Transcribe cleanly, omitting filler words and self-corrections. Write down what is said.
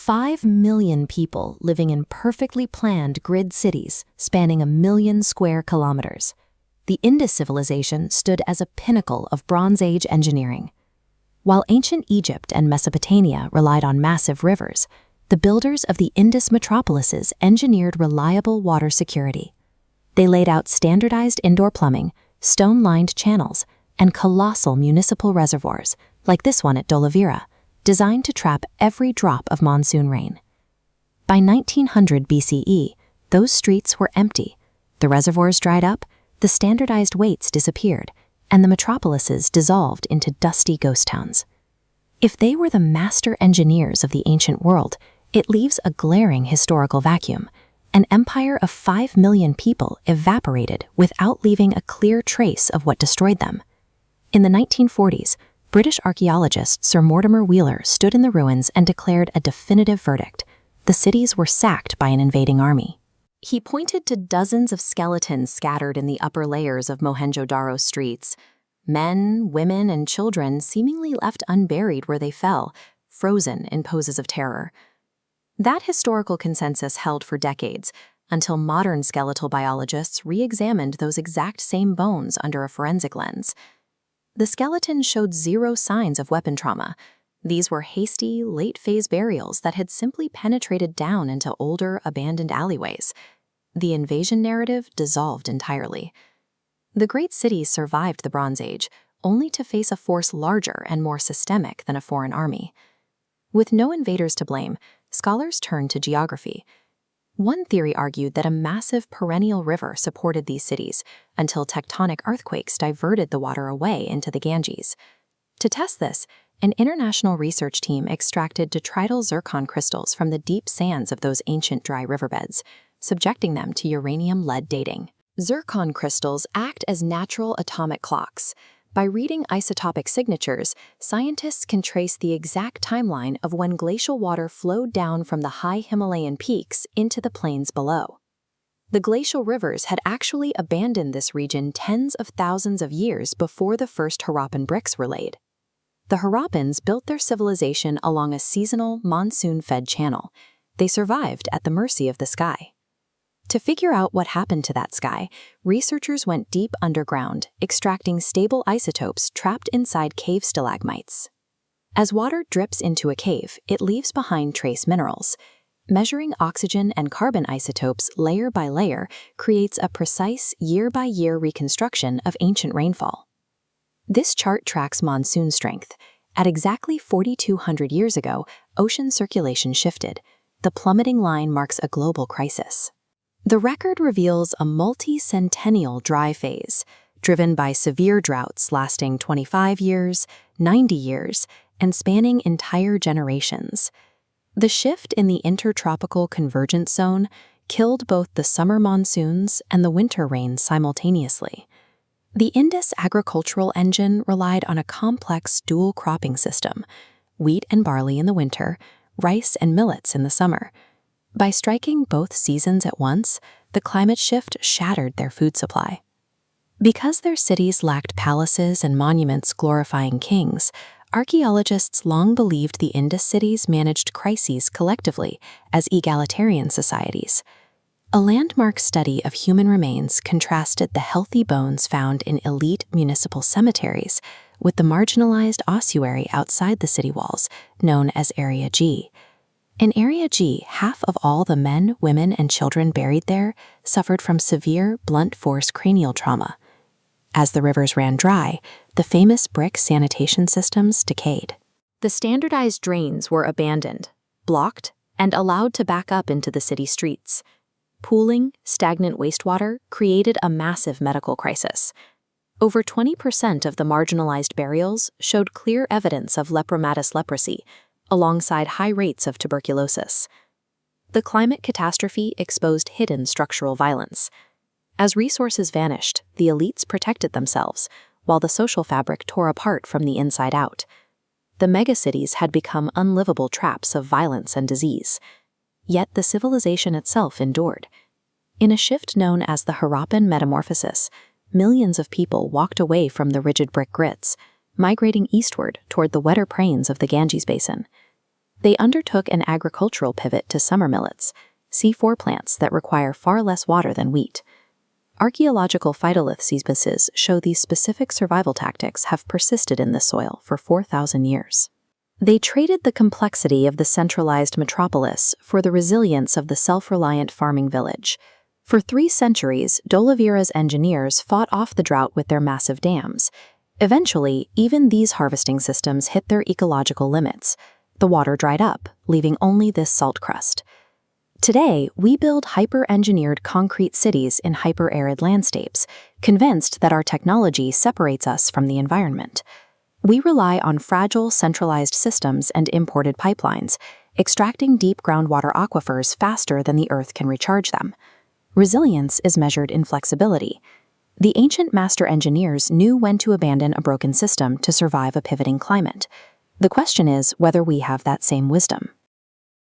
5 million people living in perfectly planned grid cities spanning 1 million square kilometers. The Indus civilization stood as a pinnacle of Bronze Age engineering. While ancient Egypt and Mesopotamia relied on massive rivers, the builders of the Indus metropolises engineered reliable water security. They laid out standardized indoor plumbing, stone-lined channels, and colossal municipal reservoirs, like this one at Dholavira, designed to trap every drop of monsoon rain. By 1900 BCE, those streets were empty, the reservoirs dried up, the standardized weights disappeared, and the metropolises dissolved into dusty ghost towns. If they were the master engineers of the ancient world, it leaves a glaring historical vacuum. An empire of 5 million people evaporated without leaving a clear trace of what destroyed them. In the 1940s, British archaeologist Sir Mortimer Wheeler stood in the ruins and declared a definitive verdict. The cities were sacked by an invading army. He pointed to dozens of skeletons scattered in the upper layers of Mohenjo-Daro streets. Men, women, and children seemingly left unburied where they fell, frozen in poses of terror. That historical consensus held for decades, until modern skeletal biologists re-examined those exact same bones under a forensic lens. The skeletons showed zero signs of weapon trauma. These were hasty, late-phase burials that had simply penetrated down into older, abandoned alleyways. The invasion narrative dissolved entirely. The great cities survived the Bronze Age, only to face a force larger and more systemic than a foreign army. With no invaders to blame, scholars turned to geography. One theory argued that a massive perennial river supported these cities until tectonic earthquakes diverted the water away into the Ganges. To test this, an international research team extracted detrital zircon crystals from the deep sands of those ancient dry riverbeds, subjecting them to uranium-lead dating. Zircon crystals act as natural atomic clocks. By reading isotopic signatures, scientists can trace the exact timeline of when glacial water flowed down from the high Himalayan peaks into the plains below. The glacial rivers had actually abandoned this region tens of thousands of years before the first Harappan bricks were laid. The Harappans built their civilization along a seasonal, monsoon-fed channel. They survived at the mercy of the sky. To figure out what happened to that sky, researchers went deep underground, extracting stable isotopes trapped inside cave stalagmites. As water drips into a cave, it leaves behind trace minerals. Measuring oxygen and carbon isotopes layer by layer creates a precise year-by-year reconstruction of ancient rainfall. This chart tracks monsoon strength. At exactly 4,200 years ago, ocean circulation shifted. The plummeting line marks a global crisis. The record reveals a multi-centennial dry phase, driven by severe droughts lasting 25 years, 90 years, and spanning entire generations. The shift in the intertropical convergence zone killed both the summer monsoons and the winter rains simultaneously. The Indus agricultural engine relied on a complex dual cropping system, wheat and barley in the winter, rice and millets in the summer. By striking both seasons at once, the climate shift shattered their food supply. Because their cities lacked palaces and monuments glorifying kings, archaeologists long believed the Indus cities managed crises collectively as egalitarian societies. A landmark study of human remains contrasted the healthy bones found in elite municipal cemeteries with the marginalized ossuary outside the city walls, known as Area G. In Area G, half of all the men, women, and children buried there suffered from severe, blunt force cranial trauma. As the rivers ran dry, the famous brick sanitation systems decayed. The standardized drains were abandoned, blocked, and allowed to back up into the city streets. Pooling, stagnant wastewater created a massive medical crisis. Over 20% of the marginalized burials showed clear evidence of lepromatous leprosy, alongside high rates of tuberculosis. The climate catastrophe exposed hidden structural violence. As resources vanished, the elites protected themselves, while the social fabric tore apart from the inside out. The megacities had become unlivable traps of violence and disease. Yet the civilization itself endured. In a shift known as the Harappan metamorphosis, millions of people walked away from the rigid brick grits, migrating eastward toward the wetter plains of the Ganges basin. They undertook an agricultural pivot to summer millets, C4 plants that require far less water than wheat. Archaeological phytolith sequences show these specific survival tactics have persisted in this soil for 4,000 years. They traded the complexity of the centralized metropolis for the resilience of the self-reliant farming village. For 3 centuries, Dholavira's engineers fought off the drought with their massive dams. Eventually, even these harvesting systems hit their ecological limits. The water dried up, leaving only this salt crust. Today, we build hyper-engineered concrete cities in hyper-arid landscapes, convinced that our technology separates us from the environment. We rely on fragile, centralized systems and imported pipelines, extracting deep groundwater aquifers faster than the Earth can recharge them. Resilience is measured in flexibility. The ancient master engineers knew when to abandon a broken system to survive a pivoting climate. The question is whether we have that same wisdom.